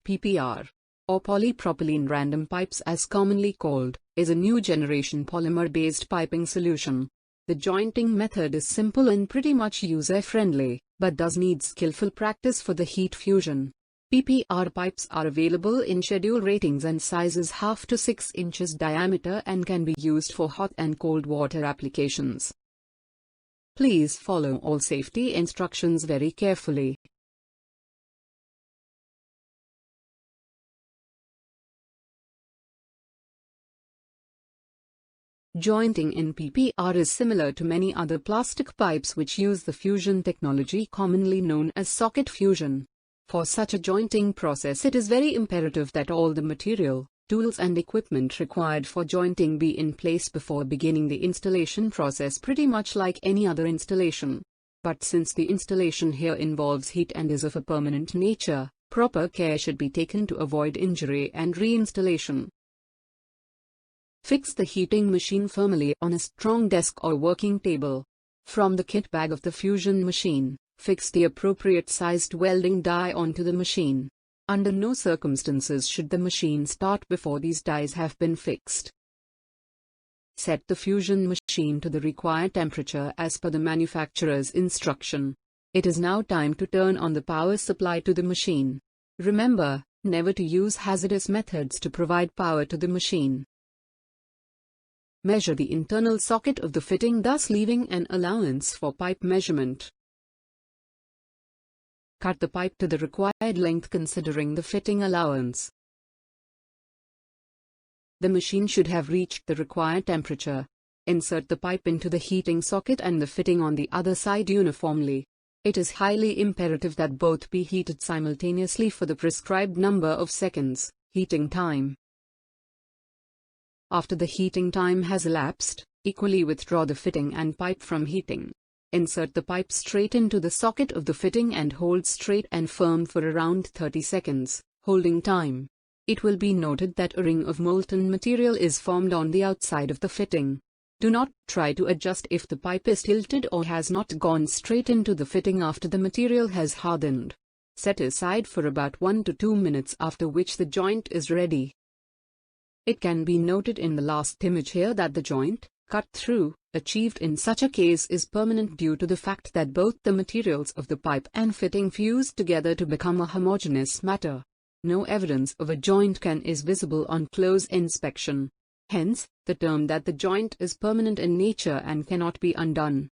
PPR, or polypropylene random pipes as commonly called, is a new generation polymer-based piping solution. The jointing method is simple and pretty much user-friendly, but does need skillful practice for the heat fusion. PPR pipes are available in schedule ratings and sizes half to 6 inches diameter and can be used for hot and cold water applications. Please follow all safety instructions very carefully. Jointing in PPR is similar to many other plastic pipes which use the fusion technology commonly known as socket fusion. For such a jointing process, it is very imperative that all the material, tools and equipment required for jointing be in place before beginning the installation process, pretty much like any other installation. But since the installation here involves heat and is of a permanent nature, proper care should be taken to avoid injury and reinstallation. Fix the heating machine firmly on a strong desk or working table. From the kit bag of the fusion machine, fix the appropriate sized welding die onto the machine. Under no circumstances should the machine start before these dies have been fixed. Set the fusion machine to the required temperature as per the manufacturer's instruction. It is now time to turn on the power supply to the machine. Remember, never to use hazardous methods to provide power to the machine. Measure the internal socket of the fitting, thus leaving an allowance for pipe measurement. Cut the pipe to the required length considering the fitting allowance. The machine should have reached the required temperature. Insert the pipe into the heating socket and the fitting on the other side uniformly. It is highly imperative that both be heated simultaneously for the prescribed number of seconds. Heating time. After the heating time has elapsed, equally withdraw the fitting and pipe from heating. Insert the pipe straight into the socket of the fitting and hold straight and firm for around 30 seconds. Holding time. It will be noted that a ring of molten material is formed on the outside of the fitting. Do not try to adjust if the pipe is tilted or has not gone straight into the fitting after the material has hardened. Set aside for about 1 to 2 minutes, after which the joint is ready. It can be noted in the last image here that the joint, cut through, achieved in such a case is permanent due to the fact that both the materials of the pipe and fitting fused together to become a homogeneous matter. No evidence of a joint is visible on close inspection. Hence, the term that the joint is permanent in nature and cannot be undone.